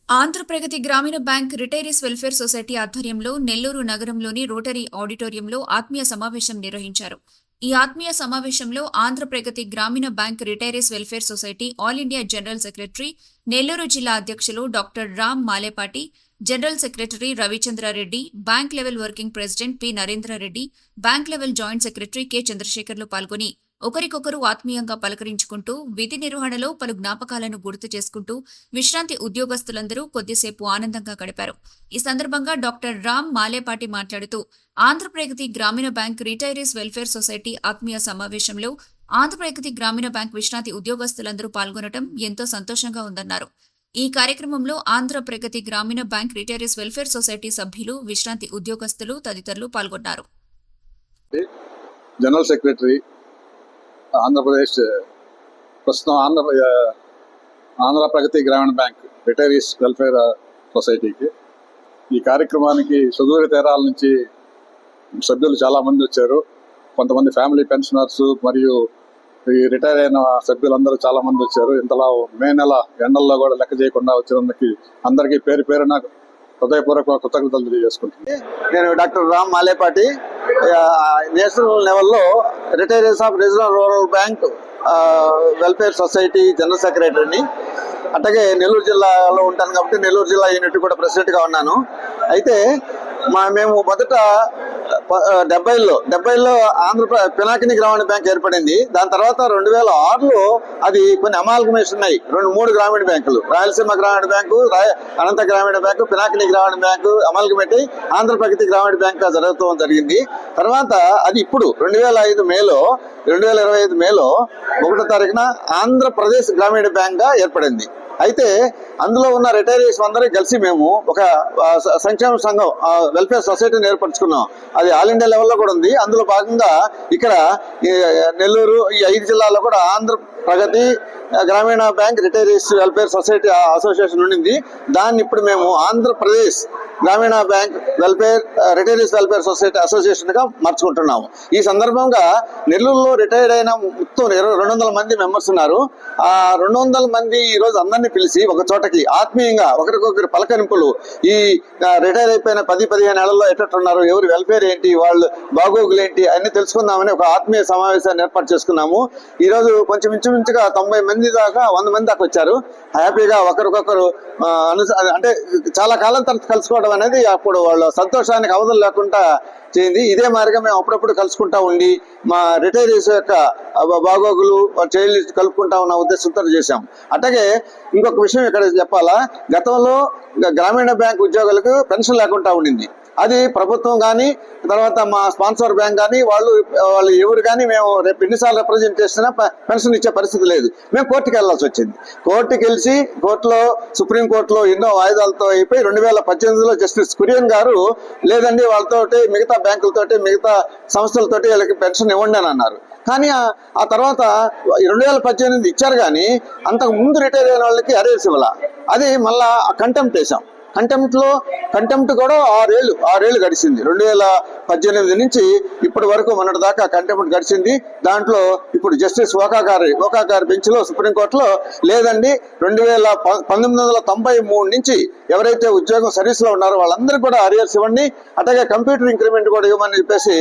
Andhra Pragathi Grameena bank retirees welfare society ఆధ్వర్యంలో నెల్లూరు నగరంలోని rotary ఆడిటోరియంలో ఆత్మీయ సమావేశం నిర్వహించారు. ఈ ఆత్మీయ సమావేశంలో Andhra Pragathi Grameena bank retirees welfare society all India general secretary, Nellore జిల్లా అధ్యక్షులు doctor Ram Malepati, general secretary Ravichandra Reddy, bank level working president P Narendra Reddy, bank level joint secretary K చంద్రశేఖర్లు పాల్గొని ఒకరికొకరు ఆత్మీయంగా పలకరించుకుంటూ విధి నిర్వహణలో పలు జ్ఞాపకాలను గుర్తు చేసుకుంటూ విశ్రాంతి ఉద్యోగస్తులందరూ కొద్దిసేపు ఆనందంగా గడిపారు. ఈ సందర్భంగా డాక్టర్ రామ్ మాలేపాటి మాట్లాడుతూ Andhra Pragathi Grameena bank retirees welfare society ఆత్మీయ సమావేశంలో ఆంధ్రప్రగతి గ్రామీణ బ్యాంక్ విశ్రాంతి ఉద్యోగస్తులందరూ పాల్గొనడం ఎంతో సంతోషంగా ఉందన్నారు. ఈ కార్యక్రమంలో Andhra Pragathi Grameena bank retirees welfare society సభ్యులు, విశ్రాంతి ఉద్యోగస్తులు తదితరులు పాల్గొన్నారు. జనరల్ సెక్రటరీ ఆంధ్రప్రదేశ్ ప్రస్తుతం Andhra Pragathi Grameena bank retirees welfare సొసైటీకి ఈ కార్యక్రమానికి సుదూర తీరాల నుంచి సభ్యులు చాలామంది వచ్చారు. కొంతమంది ఫ్యామిలీ పెన్షనర్స్ మరియు ఈ రిటైర్ అయిన సభ్యులందరూ చాలామంది వచ్చారు. ఇంతలా మే నెల ఎండల్లో కూడా లెక్క చేయకుండా వచ్చినందుకు అందరికీ పేరు పేరున హృదయపూర్వక కృతజ్ఞతలు తెలియజేసుకుంటున్నాను. నేను డాక్టర్ రామ్ మాలేపాటి, నేషనల్ లెవెల్లో retirees of regional rural bank welfare society general సెక్రటరీని. అట్లాగే నెల్లూరు జిల్లాలో ఉంటాను కాబట్టి నెల్లూరు జిల్లా యూనిట్ కూడా ప్రెసిడెంట్గా ఉన్నాను. అయితే మేము మొదట 70లో పినాకిని గ్రామీణ బ్యాంక్ ఏర్పడింది. దాని తర్వాత 2006లో అది కొన్ని అమాల్గమేషన్ అయ్యి 3 గ్రామీణ బ్యాంకులు, రాయలసీమ గ్రామీణ బ్యాంకు, అనంత గ్రామీణ బ్యాంకు, పినాకిని గ్రామీణ బ్యాంకు అమాల్గమేట్ అయ్యి ఆంధ్రప్రగతి గ్రామీణ బ్యాంక్ జరగడం జరిగింది. తర్వాత అది ఇప్పుడు 2025 మేలో 1వ తారీఖున ఆంధ్రప్రదేశ్ గ్రామీణ బ్యాంక్ గా ఏర్పడింది. అయితే అందులో ఉన్న రిటైరీస్ అందరూ కలిసి మేము ఒక సంక్షేమ సంఘం వెల్ఫేర్ సొసైటీని ఏర్పరచుకున్నాం. అది ఆల్ ఇండియా లెవెల్లో కూడా ఉంది. అందులో భాగంగా ఇక్కడ నెల్లూరు ఈ 5 జిల్లాల్లో కూడా Andhra Pragathi Grameena bank retirees welfare society association ఉండింది. దాన్ని ఇప్పుడు మేము ఆంధ్రప్రదేశ్ గ్రామీణ bank retirees welfare society association గా మార్చుకుంటున్నాము. ఈ సందర్భంగా నెల్లూరులో రిటైర్డ్ అయిన మొత్తం 200 మంది మెంబర్స్ ఉన్నారు. ఆ 200 మంది ఈ రోజు అందరినీ పిలిచి ఒక చోటకి ఆత్మీయంగా ఒకరికొకరు పలకరింపులు, ఈ రిటైర్ అయిపోయిన 10-15 ఏళ్లలో ఎట్టున్నారు, ఎవరి వెల్ఫేర్ ఏంటి, వాళ్ళు బాగోగులు ఏంటి అన్ని తెలుసుకుందామని ఒక ఆత్మీయ సమావేశాన్ని ఏర్పాటు చేసుకున్నాము. ఈ రోజు కొంచెం ఇంచుమించుగా 90 మంది దాకా 100 మంది దాకా వచ్చారు. హ్యాపీగా ఒకరికొకరు అంటే చాలా కాలం తర్వాత కలుసుకోవడం అనేది అప్పుడు వాళ్ళ సంతోషానికి అవధులు లేకుండా చేయింది. ఇదే మాదిరిగా మేము అప్పుడప్పుడు కలుసుకుంటా ఉండి మా రిటైరీస్ యొక్క బాగోగులు చైల్డ్ కలుపుకుంటా ఉన్న ఉద్దేశంతో చేశాం. అట్లాగే ఇంకొక విషయం ఇక్కడ చెప్పాలా, గతంలో గ్రామీణ బ్యాంక్ ఉద్యోగులకు పెన్షన్ లేకుండా ఉండింది. అది ప్రభుత్వం కానీ తర్వాత మా స్పాన్సర్ బ్యాంక్ కానీ వాళ్ళు ఎవరు కానీ మేము రేపు ఎన్నిసార్లు రిప్రజెంట్ చేసినా పెన్షన్ ఇచ్చే పరిస్థితి లేదు. మేము కోర్టుకి వెళ్లాల్సి వచ్చింది. కోర్టుకి వెళ్ళి సుప్రీంకోర్టులో ఎన్నో వాయిదాలతో అయిపోయి 2018లో జస్టిస్ కురియన్ గారు లేదండి వాళ్ళతోటి మిగతా బ్యాంకులతోటి మిగతా సంస్థలతోటి వీళ్ళకి పెన్షన్ ఇవ్వండి అని అన్నారు. కానీ ఆ తర్వాత 2018 ఇచ్చారు. కానీ అంతకు ముందు రిటైర్ అయిన వాళ్ళకి అరేర్స్ ఇవ్వాల. అది మళ్ళా కంటెంప్ట్ వేసాం. కంటెంప్ట్ కూడా 6 ఏళ్ళు గడిచింది. 2018 నుంచి ఇప్పటి వరకు మొన్నటి దాకా కంటెంప్ట్ గడిచింది. దాంట్లో ఇప్పుడు జస్టిస్ ఓకా గారి బెంచ్ లో సుప్రీంకోర్టులో లేదండి 1993 నుంచి ఎవరైతే ఉద్యోగం సర్వీస్ లో ఉన్నారో వాళ్ళందరికీ కూడా అరియర్స్ ఇవ్వండి, అట్లాగే కంప్యూటర్ ఇంక్రిమెంట్ కూడా ఇవ్వమని చెప్పేసి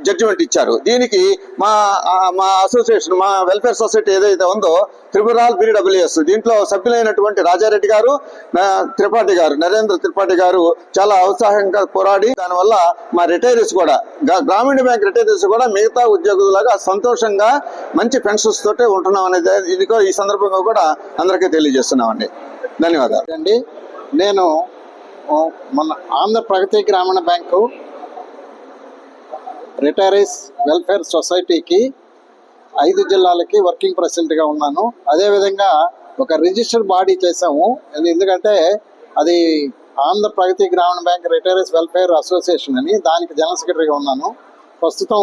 జడ్జిమెంట్ ఇచ్చారు. దీనికి మా అసోసియేషన్, మా వెల్ఫేర్ సొసైటీ ఏదైతే ఉందో త్రిపురాల్ BWS, దీంట్లో సభ్యులైనటువంటి రాజారెడ్డి గారు, నరేంద్ర త్రిపాఠి గారు చాలా ఉత్సాహంగా పోరాడి దానివల్ల మా రిటైరీస్ కూడా గ్రామీణ బ్యాంక్ రిటైరీస్ కూడా మిగతా ఉద్యోగులాగా సంతోషంగా మంచి పెన్షన్స్ తోటే ఉంటున్నాం అనేది ఇది ఈ సందర్భంగా కూడా అందరికీ తెలియజేస్తున్నామండి. ధన్యవాదాలు అండి. నేను మన ఆంధ్రప్రగతి గ్రామీణ బ్యాంకు రిటైరీస్ వెల్ఫేర్ సొసైటీకి 5 జిల్లాలకి వర్కింగ్ ప్రెసిడెంట్గా ఉన్నాను. అదేవిధంగా ఒక రిజిస్టర్డ్ బాడీ చేసాము. ఎందుకంటే అది Andhra Pragathi Grameena bank retirees welfare association అని, దానికి జనరల్ సెక్రటరీగా ఉన్నాను. ప్రస్తుతం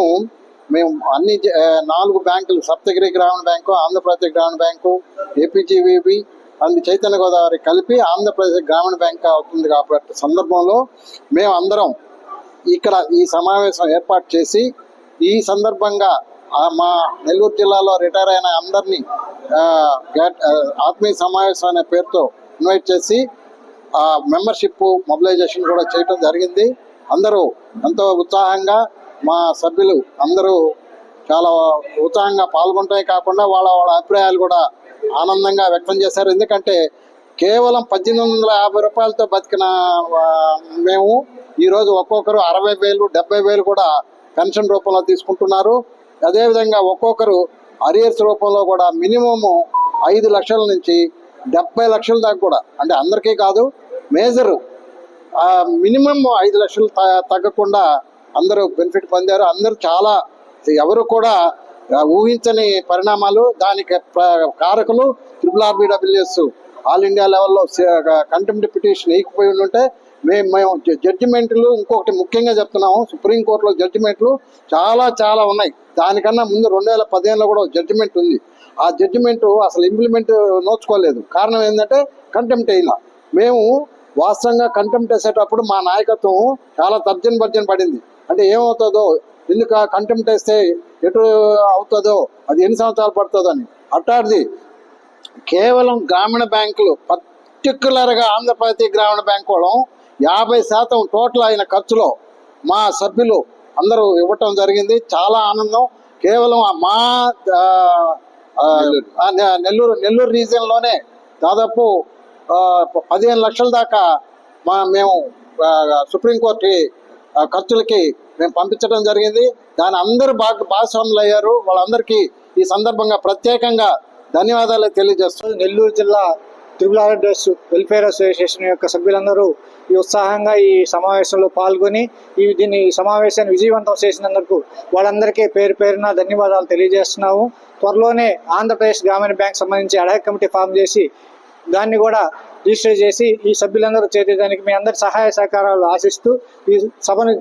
మేము అన్ని 4 బ్యాంకులు, సప్తగిరి గ్రామీణ బ్యాంకు, ఆంధ్రప్రగతి గ్రామీణ bank, APGVB and Chaitanya Godavari కలిపి ఆంధ్రప్రదేశ్ గ్రామీణ బ్యాంక్ అవుతుంది. కాబట్టి సందర్భంలో మేము అందరం ఇక్కడ ఈ సమావేశం ఏర్పాటు చేసి ఈ సందర్భంగా మా నెల్లూరు జిల్లాలో రిటైర్ అయిన అందరినీ ఆత్మీయ సమావేశం అనే పేరుతో ఇన్వైట్ చేసి ఆ మెంబర్షిప్ మొబిలైజేషన్ కూడా చేయటం జరిగింది. అందరూ ఎంతో ఉత్సాహంగా మా సభ్యులు అందరూ చాలా ఉత్సాహంగా పాల్గొనటమే కాకుండా వాళ్ళ అభిప్రాయాలు కూడా ఆనందంగా వ్యక్తం చేశారు. ఎందుకంటే కేవలం 1850 రూపాయలతో బతికిన మేము ఈరోజు ఒక్కొక్కరు 60,000 70,000 కూడా పెన్షన్ రూపంలో తీసుకుంటున్నారు. అదేవిధంగా ఒక్కొక్కరు అరియర్స్ రూపంలో కూడా మినిమము 5 లక్షల నుంచి 70 లక్షల దాకా కూడా, అంటే అందరికీ కాదు, మేజర్ మినిమం 5 లక్షలు తగ్గకుండా అందరూ బెనిఫిట్ పొందారు. అందరూ చాలా, ఎవరు కూడా ఊహించని పరిణామాలు. దానికి కారకులు RRBWS ఆల్ ఇండియా లెవెల్లో కంటెంప్ట్ పిటిషన్ వేయకపోయి ఉంటే మేము జడ్జిమెంట్లు, ఇంకొకటి ముఖ్యంగా చెప్తున్నాము, సుప్రీంకోర్టులో జడ్జిమెంట్లు చాలా ఉన్నాయి. దానికన్నా ముందు 2015లో కూడా జడ్జిమెంట్ ఉంది. ఆ జడ్జిమెంట్ అసలు ఇంప్లిమెంట్ నోచుకోలేదు. కారణం ఏంటంటే కంటెంప్ట్ అయినా. మేము వాస్తవంగా కంటెంప్ట్ వేసేటప్పుడు మా నాయకత్వం చాలా తర్జన పడింది. అంటే ఏమవుతుందో, ఎందుకు కంటెంప్ట్ వేస్తే ఎటు అవుతుందో, అది ఎన్ని సంవత్సరాలు పడుతుందో అని. అట్టాడిది కేవలం గ్రామీణ బ్యాంకులు, పర్టికులర్గా ఆంధ్రప్రదేశ్ గ్రామీణ బ్యాంకు వాళ్ళు 50% టోటల్ అయిన ఖర్చులో మా సభ్యులు అందరూ ఇవ్వటం జరిగింది. చాలా ఆనందం. కేవలం మా నెల్లూరు రీజియన్లోనే దాదాపు 15 లక్షల దాకా మేము సుప్రీంకోర్టు ఖర్చులకి మేము పంపించడం జరిగింది. దాని అందరూ భాగస్వాములు అయ్యారు. వాళ్ళందరికీ ఈ సందర్భంగా ప్రత్యేకంగా ధన్యవాదాలు తెలియజేస్తున్నాను. నెల్లూరు జిల్లా RRBWS వెల్ఫేర్ అసోసియేషన్ యొక్క సభ్యులందరూ ఈ ఉత్సాహంగా ఈ సమావేశంలో పాల్గొని ఈ సమావేశాన్ని విజయవంతం చేసినందుకు వాళ్ళందరికీ పేరున ధన్యవాదాలు తెలియజేస్తున్నాము. త్వరలోనే ఆంధ్రప్రదేశ్ గ్రామీణ బ్యాంక్ సంబంధించి అడాక్ కమిటీ ఫామ్ చేసి దాన్ని కూడా రిజిస్టర్ చేసి ఈ సభ్యులందరూ చేరేదానికి మీ అందరి సహాయ సహకారాలు ఆశిస్తూ ఈ సభను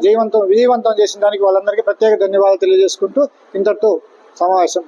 విజయవంతం చేసిన దానికి వాళ్ళందరికీ ప్రత్యేక ధన్యవాదాలు తెలియజేసుకుంటూ ఇంతటితో సమావేశం